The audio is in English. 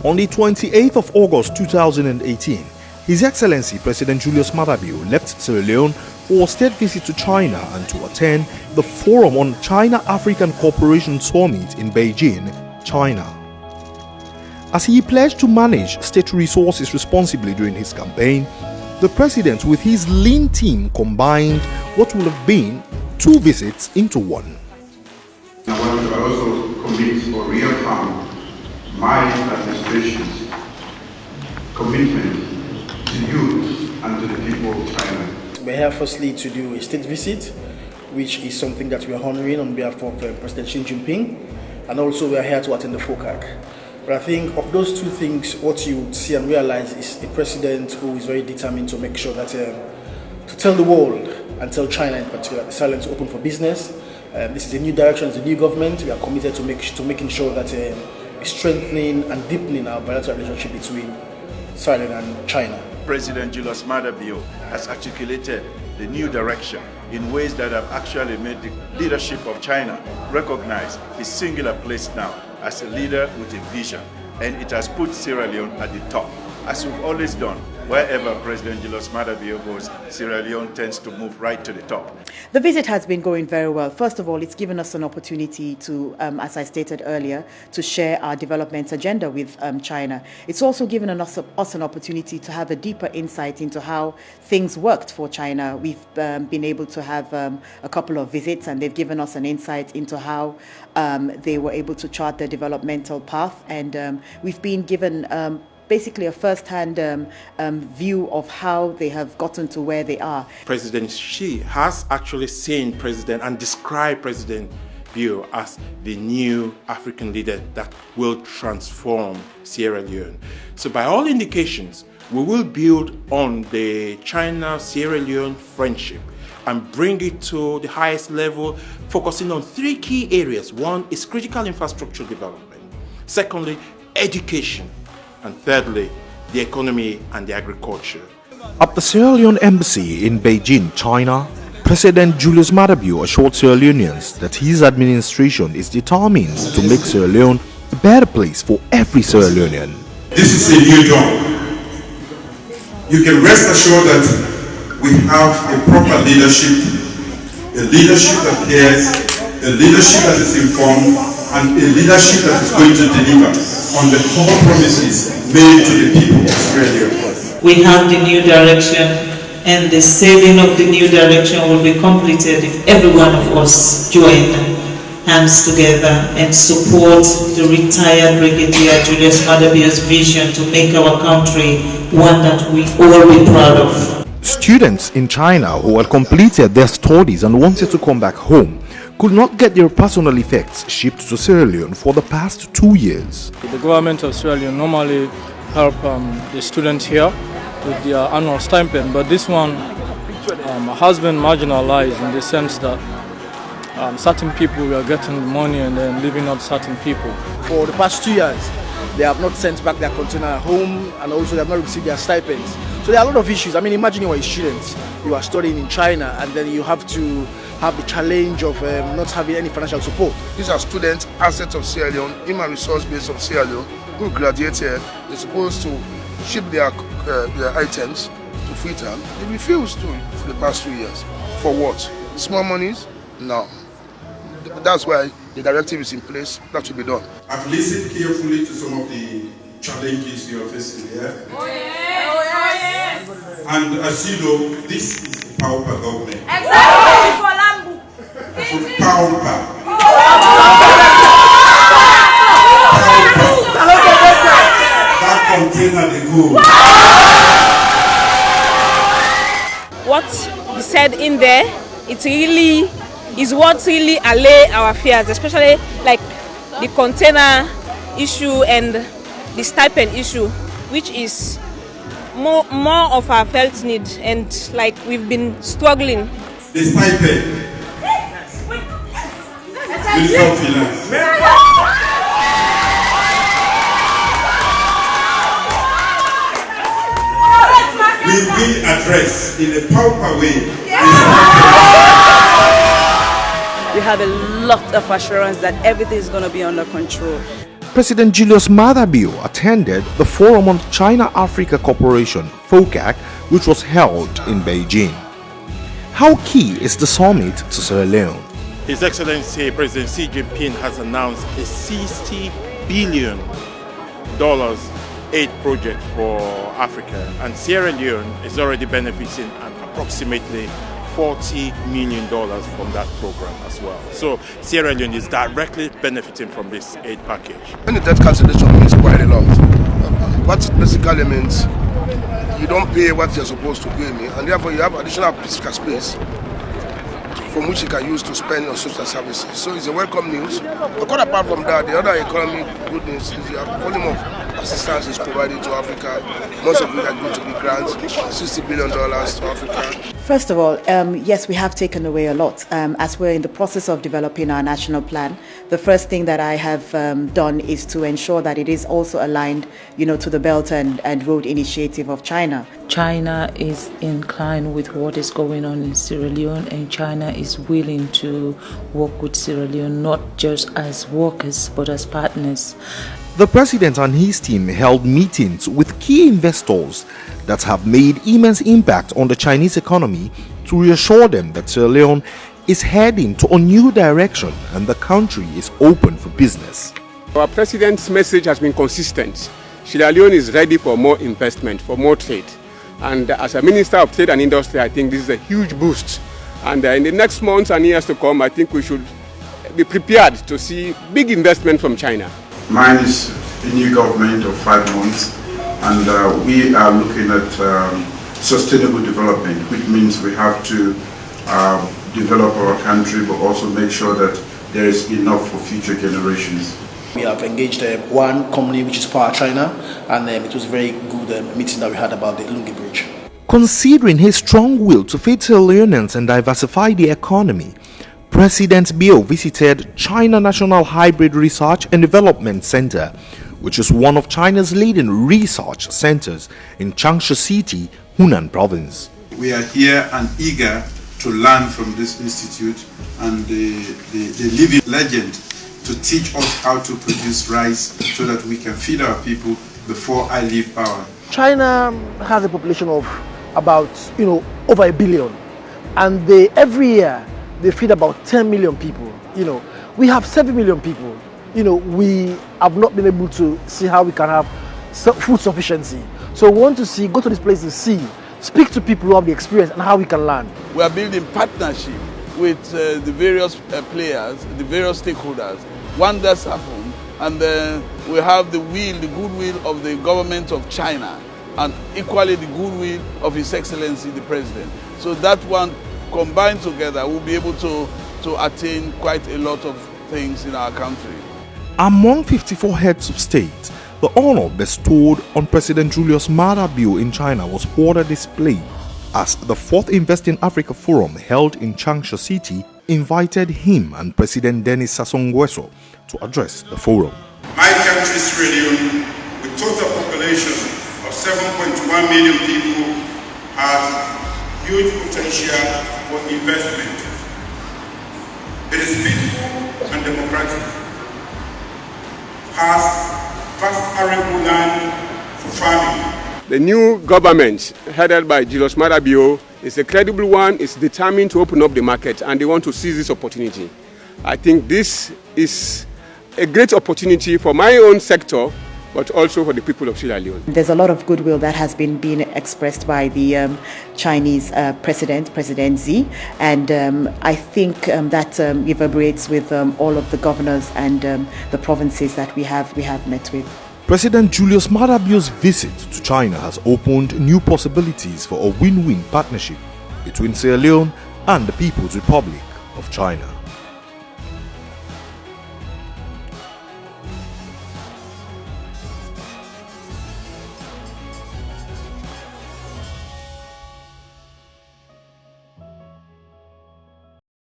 On the 28th of August 2018, His Excellency President Julius Maada left Sierra Leone for a state visit to China and to attend the Forum on China-African Cooperation Summit in Beijing, China. As he pledged to manage state resources responsibly during his campaign, the president with his lean team combined what would have been 2 visits into one. I want to also commit or reaffirm my administration's commitment to you and to the people of China. We're here firstly to do a state visit, which is something that we are honoring on behalf of President Xi Jinping, and also we are here to attend the FOCAC. But I think of those 2 things, what you would see and realize is a president who is very determined to make sure that, to tell the world and tell China in particular, the Sierra Leone is open for business. This is a new direction, it's a new government. We are committed to making sure that we're strengthening and deepening our bilateral relationship between Sierra Leone and China. President Julius Maada has articulated the new direction in ways that have actually made the leadership of China recognize his singular place now as a leader with a vision, and it has put Sierra Leone at the top. As we've always done, wherever President Julius Maada goes, Sierra Leone tends to move right to the top. The visit has been going very well. First of all, it's given us an opportunity to, as I stated earlier, to share our development agenda with China. It's also given us an opportunity to have a deeper insight into how things worked for China. We've been able to have a couple of visits, and they've given us an insight into how they were able to chart their developmental path, and we've been given basically a first-hand view of how they have gotten to where they are. President Xi has actually seen President and described President Bio as the new African leader that will transform Sierra Leone. So by all indications, we will build on the China-Sierra Leone friendship and bring it to the highest level, focusing on 3 key areas. 1 is critical infrastructure development. Secondly, education. And thirdly, the economy and the agriculture. At the Sierra Leone Embassy in Beijing, China, President Julius Maada assured Sierra Leoneans that his administration is determined to make Sierra Leone a better place for every Sierra Leonean. This is a new dawn. You can rest assured that we have a proper leadership, a leadership that cares, a leadership that is informed, and a leadership that is going to deliver on the core promises made to the people of Sierra Leone. We have the new direction, and the saving of the new direction will be completed if every one of us join hands together and support the retired Brigadier Julius Maada's vision to make our country one that we all be proud of. Students in China who had completed their studies and wanted to come back home could not get their personal effects shipped to Sierra Leone for the past 2 years. The government of Sierra Leone normally help the students here with their annual stipend, but this one has been marginalized in the sense that certain people are getting money and then leaving out certain people. For the past 2 years, they have not sent back their container home, and also they have not received their stipends. So there are a lot of issues. I mean, imagine you are a student, you are studying in China, and then you have to have the challenge of not having any financial support. These are student assets of Sierra Leone, human resource base of Sierra Leone, who graduate here. They're supposed to ship their items to Freetown. They refused to for the past 2 years. For what? Small monies? No. That's why the directive is in place. That should be done. I've listened carefully to some of the challenges you are facing here. Oh yes! Oh yes! And as you know, this is the power government. Exactly! Power. That container they go. What he said in there, it really is what really allay our fears, especially like the container issue and the stipend issue, which is more of our felt need, and like we've been struggling. The stipend. Minister of Finance. We will address in a proper way. We have a lot of assurance that everything is going to be under control. President Julius Maada attended the Forum on China-Africa Cooperation, FOCAC, which was held in Beijing. How key is the summit to Sierra Leone? His Excellency President Xi Jinping has announced a $60 billion aid project for Africa, and Sierra Leone is already benefiting approximately $40 million from that program as well. So Sierra Leone is directly benefiting from this aid package. And the debt cancellation means quite a lot. What it basically means, you don't pay what you're supposed to pay me, and therefore you have additional fiscal space from which you can use to spend on social services. So it's a welcome news. But quite apart from that, the other economic good news is the volume of assistance is provided to Africa. Most of it are going to be grants, $60 billion to Africa. First of all, yes, we have taken away a lot. As we're in the process of developing our national plan, the first thing that I have done is to ensure that it is also aligned, to the Belt and Road Initiative of China. China is inclined with what is going on in Sierra Leone, and China is willing to work with Sierra Leone not just as workers but as partners. The president and his team held meetings with key investors that have made immense impact on the Chinese economy to reassure them that Sierra Leone is heading to a new direction and the country is open for business. Our president's message has been consistent. Sierra Leone is ready for more investment, for more trade. And as a Minister of Trade and Industry, I think this is a huge boost. And in the next months and years to come, I think we should be prepared to see big investment from China. Mine is a new government of 5 months, and we are looking at sustainable development, which means we have to develop our country but also make sure that there is enough for future generations. We have engaged one company which is Power China, and it was a very good meeting that we had about the Lungi Bridge. Considering his strong will to feed Sierra Leoneans and diversify the economy, President Bio visited China National Hybrid Research and Development Center, which is one of China's leading research centers in Changsha City, Hunan Province. We are here and eager to learn from this institute and the living legend to teach us how to produce rice so that we can feed our people before I leave power. China has a population of about over 1 billion, and every year they feed about 10 million people. We have 7 million people. We have not been able to see how we can have food sufficiency. So we want to go to this place and speak to people who have the experience and how we can learn. We are building partnership with the various players, the various stakeholders. One that's happened, and then we have the goodwill of the government of China, and equally the goodwill of His Excellency the President. So that one combined together will be able to attain quite a lot of things in our country. Among 54 heads of state, the honor bestowed on President Julius Maada in China was further displayed as the 4th Invest in Africa Forum held in Changsha City invited him and President Denis Sassou Nguesso to address the forum. My country, Sierra Leone, with total population of 7.1 million people, has huge potential for investment. It is peaceful and democratic, has vast arable land for farming. The new government, headed by Julius Maada is a credible one, is determined to open up the market, and they want to seize this opportunity. I think this is a great opportunity for my own sector, but also for the people of Sierra Leone. There's a lot of goodwill that has been expressed by the Chinese President Xi, and I think that reverberates with all of the governors and the provinces that we have met with. President Julius Maada's visit to China has opened new possibilities for a win-win partnership between Sierra Leone and the People's Republic of China.